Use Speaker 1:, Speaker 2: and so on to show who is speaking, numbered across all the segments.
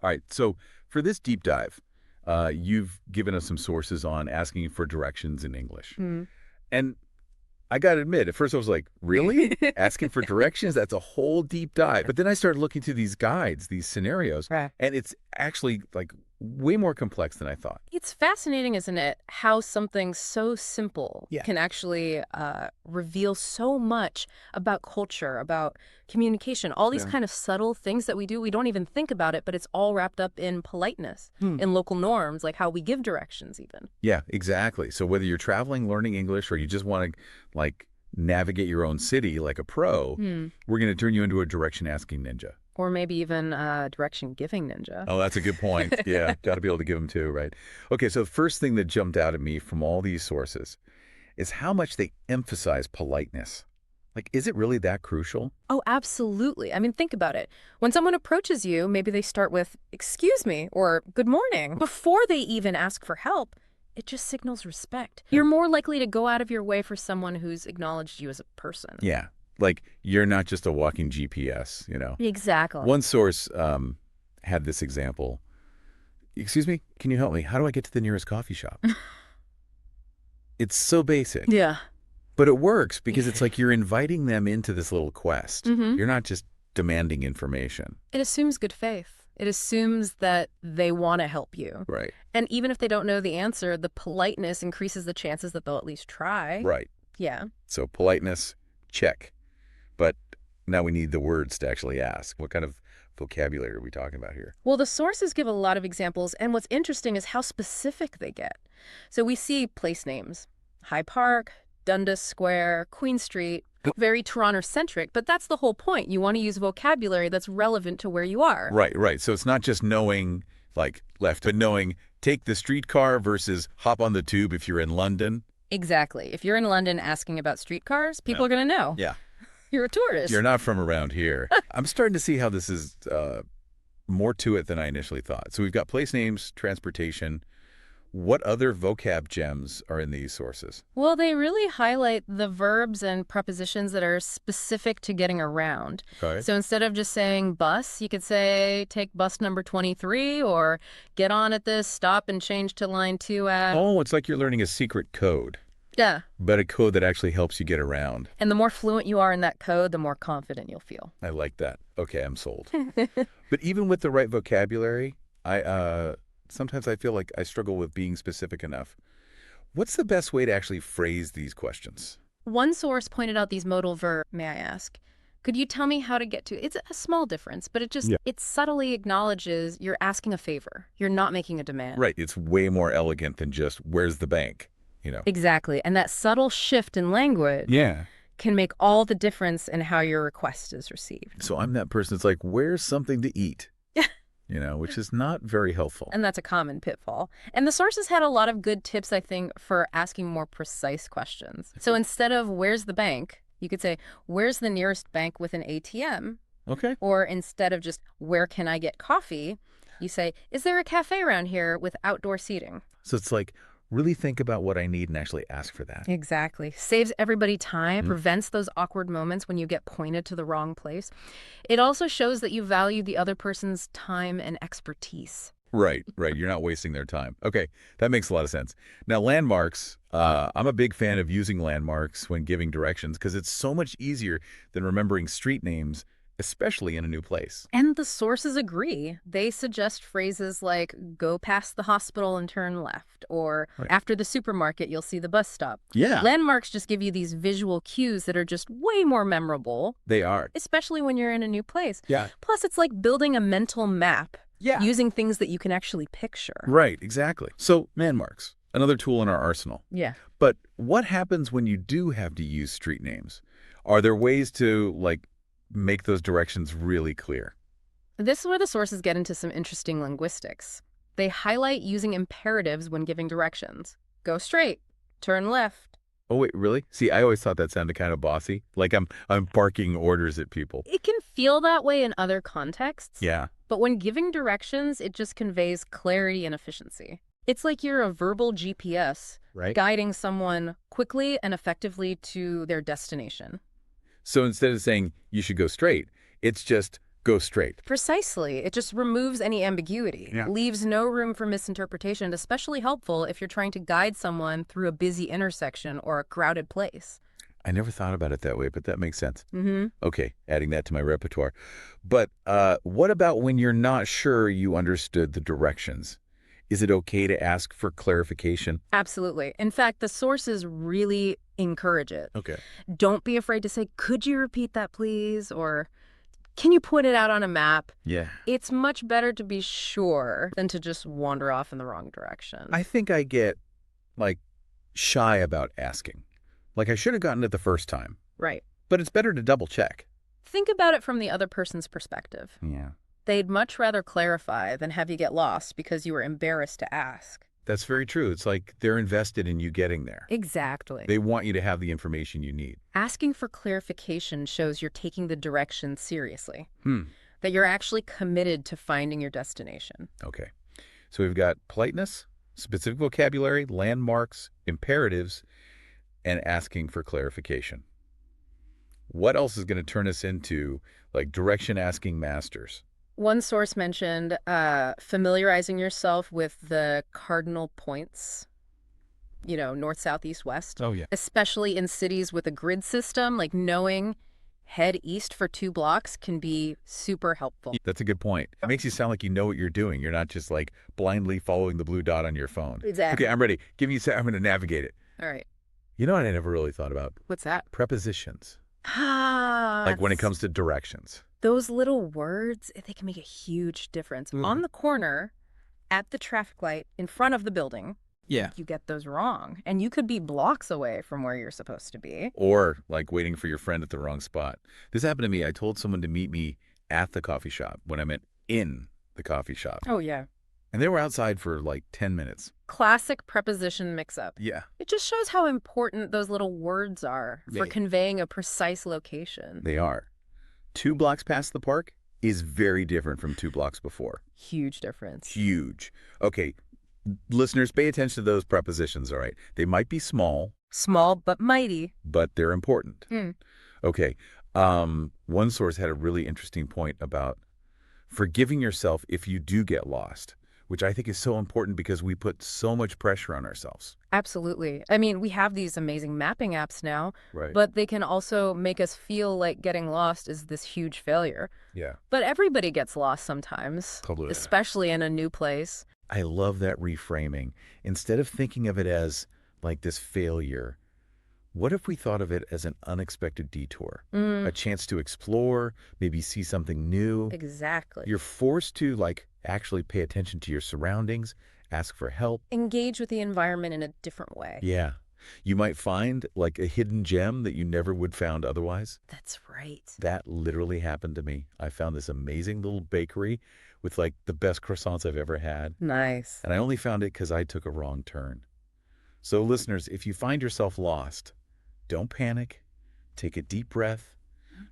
Speaker 1: All right, so for this deep dive, you've given us some sources on asking for directions in English.
Speaker 2: Mm.
Speaker 1: And I got to admit, at first I was like, really? Asking for directions? That's a whole deep dive. But then I started looking through these guides, these scenarios,
Speaker 2: Right.
Speaker 1: and it's actually like way more complex than I thought.
Speaker 2: It's fascinating, isn't it, how something so simple
Speaker 1: Yeah.
Speaker 2: can actually reveal so much about culture, about communication, all these
Speaker 1: Yeah.
Speaker 2: kind of subtle things that we do. We don't even think about it, but it's all wrapped up in politeness,
Speaker 1: Hmm.
Speaker 2: in local norms, like how we give directions even.
Speaker 1: Yeah, exactly. So whether you're traveling, learning English, or you just want to like navigate your own city like a pro,
Speaker 2: Hmm.
Speaker 1: we're going to turn you into a direction asking ninja.
Speaker 2: Or maybe even direction giving ninja.
Speaker 1: Oh, that's a good point. Yeah, got to be able to give them too, right? Okay, so the first thing that jumped out at me from all these sources is how much they emphasize politeness. Like, is it really that crucial?
Speaker 2: Oh, absolutely. I mean, think about it. When someone approaches you, maybe they start with, "Excuse me," or "Good morning." Before they even ask for help, it just signals respect. You're more likely to go out of your way for someone who's acknowledged you as a person.
Speaker 1: Yeah, like you're not just a walking GPS,
Speaker 2: Exactly.
Speaker 1: One source had this example. Excuse me, can you help me? How do I get to the nearest coffee shop? It's so basic,
Speaker 2: Yeah.
Speaker 1: but it works because it's like you're inviting them into this little quest.
Speaker 2: Mm-hmm.
Speaker 1: You're not just demanding information.
Speaker 2: It assumes good faith. It assumes that they want to help you.
Speaker 1: Right.
Speaker 2: And even if they don't know the answer, the politeness increases the chances that they'll at least try.
Speaker 1: Right.
Speaker 2: Yeah.
Speaker 1: So politeness, check. But now we need the words to actually ask. What kind of vocabulary are we talking about here?
Speaker 2: Well, the sources give a lot of examples, and what's interesting is how specific they get. So we see place names: High Park, Dundas Square, Queen Street, very Toronto-centric, but that's the whole point. You want to use vocabulary that's relevant to where you are.
Speaker 1: Right, right. So it's not just knowing, like, left, but knowing take the streetcar versus hop on the tube if you're in London.
Speaker 2: Exactly. If you're in London asking about streetcars, people are going to know.
Speaker 1: Yeah.
Speaker 2: You're a tourist.
Speaker 1: You're not from around here. I'm starting to see how this is more to it than I initially thought. So we've got place names, transportation. What other vocab gems are in these sources?
Speaker 2: Well, they really highlight the verbs and prepositions that are specific to getting around.
Speaker 1: Okay.
Speaker 2: So instead of just saying bus, you could say take bus number 23 or get on at this, stop and change to line 2 at...
Speaker 1: Oh, it's like you're learning a secret code,
Speaker 2: Yeah.
Speaker 1: but a code that actually helps you get around.
Speaker 2: And the more fluent you are in that code, the more confident you'll feel.
Speaker 1: I like that. Okay, I'm sold. But even with the right vocabulary, sometimes I feel like I struggle with being specific enough. What's the best way to actually phrase these questions?
Speaker 2: One source pointed out these modal verbs. May I ask? Could you tell me how to get to? It's a small difference, but it subtly acknowledges you're asking a favor. You're not making a demand.
Speaker 1: Right. It's way more elegant than just, where's the bank?
Speaker 2: Exactly. And that subtle shift in language
Speaker 1: Yeah.
Speaker 2: can make all the difference in how your request is received.
Speaker 1: So I'm that person that's like, where's something to eat? Which is not very helpful.
Speaker 2: And that's a common pitfall. And the sources had a lot of good tips, I think, for asking more precise questions. So instead of where's the bank, you could say, where's the nearest bank with an ATM?
Speaker 1: Okay.
Speaker 2: Or instead of just where can I get coffee, you say, is there a cafe around here with outdoor seating?
Speaker 1: So it's like, really think about what I need and actually ask for that.
Speaker 2: Exactly. Saves everybody time, prevents those awkward moments when you get pointed to the wrong place. It also shows that you value the other person's time and expertise.
Speaker 1: Right, right. You're not wasting their time. Okay, that makes a lot of sense. Now, landmarks, I'm a big fan of using landmarks when giving directions because it's so much easier than remembering street names, especially in a new place.
Speaker 2: And the sources agree. They suggest phrases like, go past the hospital and turn left, or after the supermarket, you'll see the bus stop.
Speaker 1: Yeah.
Speaker 2: Landmarks just give you these visual cues that are just way more memorable.
Speaker 1: They are.
Speaker 2: Especially when you're in a new place.
Speaker 1: Yeah.
Speaker 2: Plus, it's like building a mental map.
Speaker 1: Yeah.
Speaker 2: Using things that you can actually picture.
Speaker 1: Right, exactly. So, landmarks, another tool in our arsenal.
Speaker 2: Yeah.
Speaker 1: But what happens when you do have to use street names? Are there ways to, make those directions really clear?
Speaker 2: This is where the sources get into some interesting linguistics. They highlight using imperatives when giving directions. Go straight, turn left.
Speaker 1: Oh, wait, really? See, I always thought that sounded kind of bossy. Like I'm barking orders at people.
Speaker 2: It can feel that way in other contexts.
Speaker 1: Yeah.
Speaker 2: But when giving directions, it just conveys clarity and efficiency. It's like you're a verbal GPS,
Speaker 1: Right.
Speaker 2: guiding someone quickly and effectively to their destination.
Speaker 1: So instead of saying you should go straight, it's just Go straight.
Speaker 2: Precisely. It just removes any ambiguity,
Speaker 1: Yeah.
Speaker 2: leaves no room for misinterpretation, especially helpful if you're trying to guide someone through a busy intersection or a crowded place.
Speaker 1: I never thought about it that way, but that makes sense.
Speaker 2: Mm-hmm.
Speaker 1: Okay, adding that to my repertoire. But what about when you're not sure you understood the directions? Is it okay to ask for clarification?
Speaker 2: Absolutely. In fact, the sources really encourage it.
Speaker 1: Okay.
Speaker 2: Don't be afraid to say, could you repeat that, please? Or can you point it out on a map?
Speaker 1: Yeah.
Speaker 2: It's much better to be sure than to just wander off in the wrong direction.
Speaker 1: I think I get, like, shy about asking. Like, I should have gotten it the first time.
Speaker 2: Right.
Speaker 1: But it's better to double check.
Speaker 2: Think about it from the other person's perspective.
Speaker 1: Yeah.
Speaker 2: They'd much rather clarify than have you get lost because you were embarrassed to ask.
Speaker 1: That's very true. It's like they're invested in you getting there.
Speaker 2: Exactly.
Speaker 1: They want you to have the information you need.
Speaker 2: Asking for clarification shows you're taking the direction seriously,
Speaker 1: Hmm.
Speaker 2: that you're actually committed to finding your destination.
Speaker 1: Okay. So we've got politeness, specific vocabulary, landmarks, imperatives, and asking for clarification. What else is going to turn us into, like, direction-asking masters?
Speaker 2: One source mentioned familiarizing yourself with the cardinal points, north, south, east, west,
Speaker 1: Oh, yeah.
Speaker 2: especially in cities with a grid system, like knowing head east for 2 blocks can be super helpful.
Speaker 1: That's a good point. It makes you sound like you know what you're doing. You're not just, like, blindly following the blue dot on your phone.
Speaker 2: Exactly.
Speaker 1: Okay, I'm ready. Give me a sec. I'm going to navigate it.
Speaker 2: All right.
Speaker 1: You know what I never really thought about?
Speaker 2: What's that?
Speaker 1: Prepositions.
Speaker 2: Ah,
Speaker 1: Like when it comes to directions.
Speaker 2: those little words, they can make a huge difference.
Speaker 1: Mhm.
Speaker 2: On the corner, at the traffic light, in front of the building,
Speaker 1: Yeah.
Speaker 2: you get those wrong. And you could be blocks away from where you're supposed to be.
Speaker 1: Or, like, waiting for your friend at the wrong spot. This happened to me. I told someone to meet me at the coffee shop when I meant in the coffee shop.
Speaker 2: Oh, yeah.
Speaker 1: And they were outside for, like, 10 minutes.
Speaker 2: Classic preposition mix-up.
Speaker 1: Yeah.
Speaker 2: It just shows how important those little words are for
Speaker 1: They-
Speaker 2: conveying a precise location.
Speaker 1: They are. 2 blocks past the park is very different from 2 blocks before.
Speaker 2: Huge difference.
Speaker 1: Huge. Okay, listeners, pay attention to those prepositions, all right? They might be small,
Speaker 2: Small but mighty.
Speaker 1: but they're important.
Speaker 2: Mm.
Speaker 1: Okay, one source had a really interesting point about forgiving yourself if you do get lost, which I think is so important because we put so much pressure on ourselves.
Speaker 2: Absolutely. I mean, we have these amazing mapping apps now,
Speaker 1: Right.
Speaker 2: but they can also make us feel like getting lost is this huge failure.
Speaker 1: Yeah.
Speaker 2: But everybody gets lost sometimes,
Speaker 1: Totally.
Speaker 2: especially in a new place.
Speaker 1: I love that reframing. Instead of thinking of it as like this failure, what if we thought of it as an unexpected detour? A chance to explore, maybe see something new.
Speaker 2: Exactly.
Speaker 1: You're forced to, like, actually pay attention to your surroundings, ask for help.
Speaker 2: Engage with the environment in a different way.
Speaker 1: Yeah. You might find, like, a hidden gem that you never would found otherwise.
Speaker 2: That's right.
Speaker 1: That literally happened to me. I found this amazing little bakery with, like, the best croissants I've ever had.
Speaker 2: Nice.
Speaker 1: And I only found it because I took a wrong turn. So, listeners, if you find yourself lost, don't panic. Take a deep breath,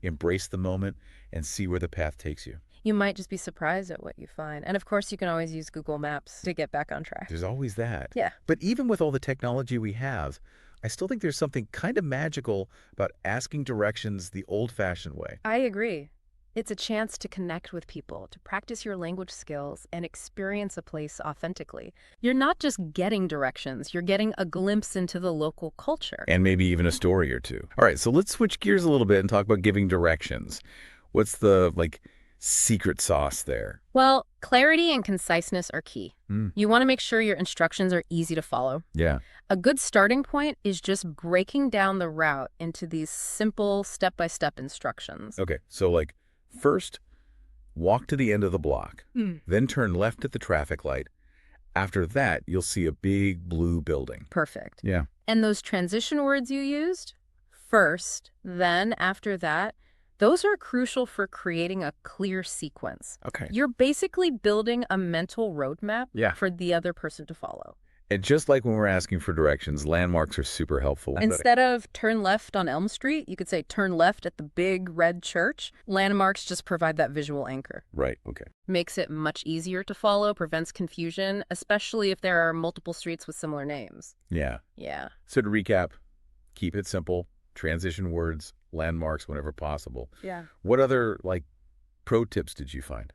Speaker 1: embrace the moment, and see where the path takes you.
Speaker 2: You might just be surprised at what you find. And of course, you can always use Google Maps to get back on track.
Speaker 1: There's always that.
Speaker 2: Yeah.
Speaker 1: But even with all the technology we have, I still think there's something kind of magical about asking directions the old-fashioned way.
Speaker 2: I agree. It's a chance to connect with people, to practice your language skills, and experience a place authentically. You're not just getting directions, you're getting a glimpse into the local culture.
Speaker 1: And maybe even a story or two. All right, so let's switch gears a little bit and talk about giving directions. What's the, like, secret sauce there?
Speaker 2: Well, clarity and conciseness are key.
Speaker 1: Mm.
Speaker 2: You want to make sure your instructions are easy to follow.
Speaker 1: Yeah.
Speaker 2: A good starting point is just breaking down the route into these simple step-by-step instructions.
Speaker 1: Okay, so, like, first, walk to the end of the block, then turn left at the traffic light. After that, you'll see a big blue building.
Speaker 2: Perfect.
Speaker 1: Yeah.
Speaker 2: And those transition words you used, first, then, after that, those are crucial for creating a clear sequence.
Speaker 1: Okay.
Speaker 2: You're basically building a mental roadmap
Speaker 1: Yeah.
Speaker 2: for the other person to follow.
Speaker 1: And just like when we're asking for directions, landmarks are super helpful.
Speaker 2: Instead of turn left on Elm Street, you could say turn left at the big red church. Landmarks just provide that visual anchor.
Speaker 1: Right, okay.
Speaker 2: Makes it much easier to follow, prevents confusion, especially if there are multiple streets with similar names.
Speaker 1: Yeah.
Speaker 2: Yeah.
Speaker 1: So to recap, keep it simple, transition words, landmarks whenever possible.
Speaker 2: Yeah.
Speaker 1: What other, like, pro tips did you find?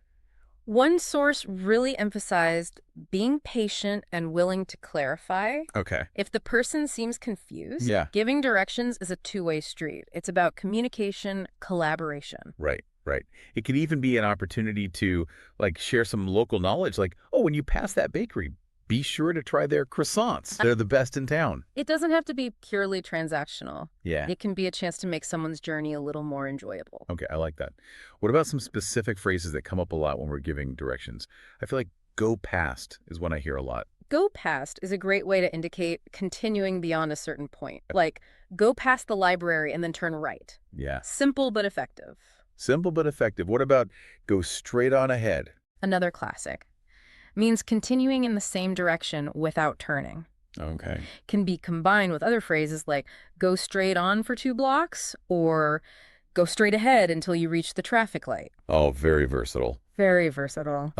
Speaker 2: One source really emphasized being patient and willing to clarify.
Speaker 1: Okay.
Speaker 2: If the person seems confused,
Speaker 1: Yeah.
Speaker 2: giving directions is a two-way street. It's about communication, collaboration.
Speaker 1: Right, right. It could even be an opportunity to like share some local knowledge like, oh, when you pass that bakery, be sure to try their croissants. They're the best in town.
Speaker 2: It doesn't have to be purely transactional.
Speaker 1: Yeah.
Speaker 2: It can be a chance to make someone's journey a little more enjoyable.
Speaker 1: Okay, I like that. What about some specific phrases that come up a lot when we're giving directions? I feel like go past is one I hear a lot.
Speaker 2: Go past is a great way to indicate continuing beyond a certain point. Like, go past the library and then turn right.
Speaker 1: Yeah.
Speaker 2: Simple but effective.
Speaker 1: Simple but effective. What about go straight on ahead?
Speaker 2: Another classic. Means continuing in the same direction without turning.
Speaker 1: Okay.
Speaker 2: Can be combined with other phrases like go straight on for 2 blocks or go straight ahead until you reach the traffic light.
Speaker 1: Oh, very versatile.
Speaker 2: Very versatile.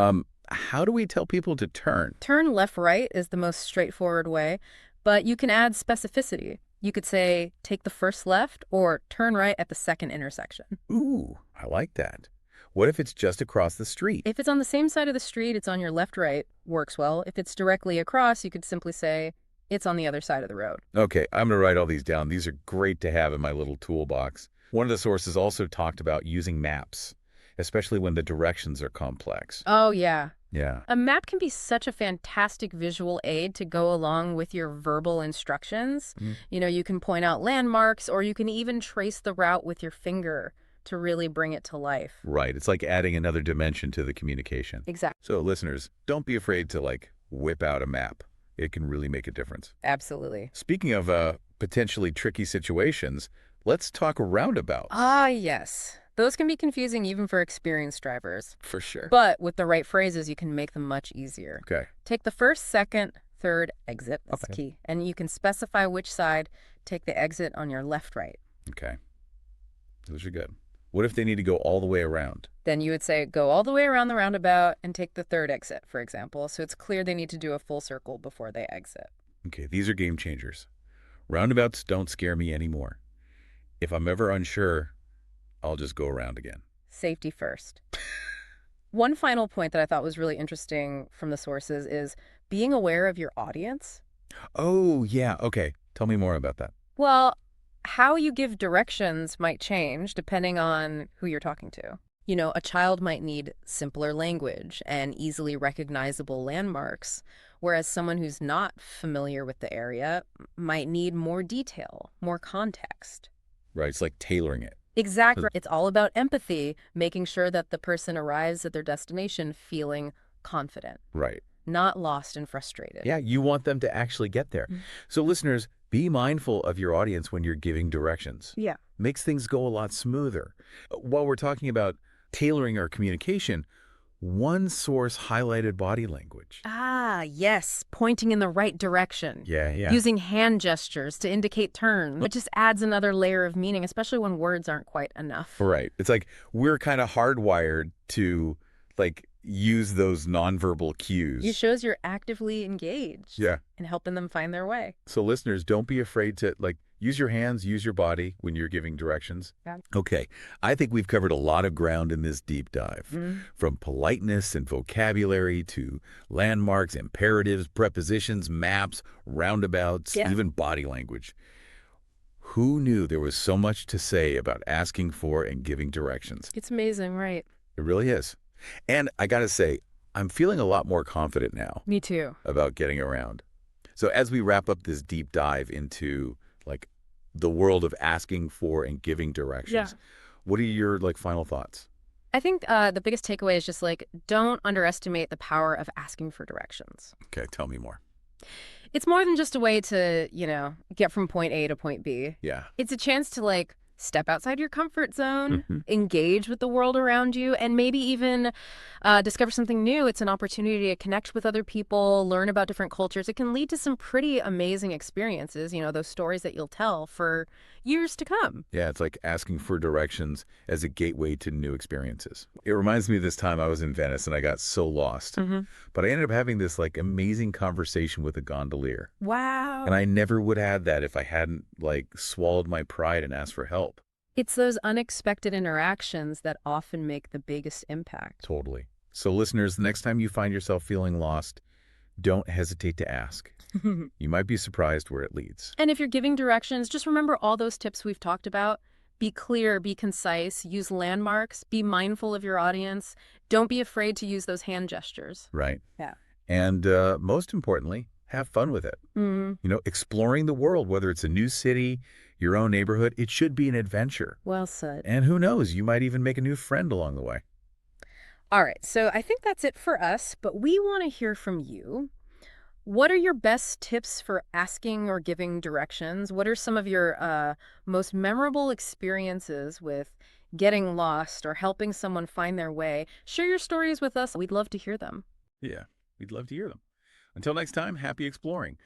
Speaker 1: How do we tell people to turn?
Speaker 2: Turn left-right is the most straightforward way, but you can add specificity. You could say, take the first left or turn right at the second intersection.
Speaker 1: Ooh, I like that. What if it's just across the street?
Speaker 2: If it's on the same side of the street, it's on your left-right, works well. If it's directly across, you could simply say, it's on the other side of the road.
Speaker 1: Okay, I'm going to write all these down. These are great to have in my little toolbox. One of the sources also talked about using maps, especially when the directions are complex.
Speaker 2: Oh, yeah.
Speaker 1: Yeah.
Speaker 2: A map can be such a fantastic visual aid to go along with your verbal instructions. You can point out landmarks, or you can even trace the route with your finger to really bring it to life.
Speaker 1: Right. It's like adding another dimension to the communication.
Speaker 2: Exactly.
Speaker 1: So listeners, don't be afraid to whip out a map. It can really make a difference.
Speaker 2: Absolutely.
Speaker 1: Speaking of potentially tricky situations, let's talk roundabouts.
Speaker 2: Ah, yes. Those can be confusing even for experienced drivers.
Speaker 1: For sure.
Speaker 2: But with the right phrases, you can make them much easier.
Speaker 1: Okay.
Speaker 2: Take the first, second, third exit. That's
Speaker 1: Okay.
Speaker 2: key. And you can specify which side. Take the exit on your left, right.
Speaker 1: Okay. Those are good. What if they need to go all the way around?
Speaker 2: Then you would say, go all the way around the roundabout and take the third exit, for example. So it's clear they need to do a full circle before they exit.
Speaker 1: Okay, these are game changers. Roundabouts don't scare me anymore. If I'm ever unsure, I'll just go around again.
Speaker 2: Safety first. One final point that I thought was really interesting from the sources is being aware of your audience.
Speaker 1: Oh, yeah. Okay. Tell me more about that.
Speaker 2: Well, how you give directions might change depending on who you're talking to. A child might need simpler language and easily recognizable landmarks, whereas someone who's not familiar with the area might need more detail, more context.
Speaker 1: Right. It's like tailoring it.
Speaker 2: Exactly. It's all about empathy, making sure that the person arrives at their destination feeling confident,
Speaker 1: Right.
Speaker 2: not lost and frustrated.
Speaker 1: Yeah, you want them to actually get there. So listeners, be mindful of your audience when you're giving directions.
Speaker 2: Yeah.
Speaker 1: Makes things go a lot smoother. While we're talking about tailoring our communication, one source highlighted body language.
Speaker 2: Ah, yes. Pointing in the right direction.
Speaker 1: Yeah.
Speaker 2: Using hand gestures to indicate turn. It just adds another layer of meaning, especially when words aren't quite enough.
Speaker 1: Right. It's like we're kind of hardwired to use those nonverbal cues.
Speaker 2: It shows you're actively engaged.
Speaker 1: Yeah.
Speaker 2: In helping them find their way.
Speaker 1: So listeners, don't be afraid to use your hands, use your body when you're giving directions.
Speaker 2: Yeah.
Speaker 1: Okay. I think we've covered a lot of ground in this deep dive. From politeness and vocabulary to landmarks, imperatives, prepositions, maps, roundabouts, even body language. Who knew there was so much to say about asking for and giving directions?
Speaker 2: It's amazing, right?
Speaker 1: It really is. And I got to say, I'm feeling a lot more confident now.
Speaker 2: Me too.
Speaker 1: About getting around. So as we wrap up this deep dive into the world of asking for and giving directions, what are your final thoughts?
Speaker 2: I think the biggest takeaway is just don't underestimate the power of asking for directions.
Speaker 1: Okay, tell me more.
Speaker 2: It's more than just a way to, get from point A to point B.
Speaker 1: Yeah.
Speaker 2: It's a chance to step outside your comfort zone, engage with the world around you, and maybe even discover something new. It's an opportunity to connect with other people, learn about different cultures. It can lead to some pretty amazing experiences, those stories that you'll tell for years to come.
Speaker 1: Yeah, it's like asking for directions as a gateway to new experiences. It reminds me of this time I was in Venice and I got so lost. But I ended up having this amazing conversation with a gondolier.
Speaker 2: Wow.
Speaker 1: And I never would have had that if I hadn't swallowed my pride and asked for help.
Speaker 2: It's those unexpected interactions that often make the biggest impact.
Speaker 1: Totally. So listeners, the next time you find yourself feeling lost, don't hesitate to ask. You might be surprised where it leads.
Speaker 2: And if you're giving directions, just remember all those tips we've talked about. Be clear, be concise, use landmarks, be mindful of your audience. Don't be afraid to use those hand gestures.
Speaker 1: Right.
Speaker 2: Yeah.
Speaker 1: And most importantly, have fun with it.
Speaker 2: Mm,
Speaker 1: Exploring the world, whether it's a new city, your own neighborhood, it should be an adventure.
Speaker 2: well said.
Speaker 1: And who knows, you might even make a new friend along the way.
Speaker 2: All right, so I think that's it for us, but we want to hear from you. What are your best tips for asking or giving directions? What are some of your most memorable experiences with getting lost or helping someone find their way? Share your stories with us. We'd love to hear them.
Speaker 1: Yeah, we'd love to hear them. Until next time, happy exploring.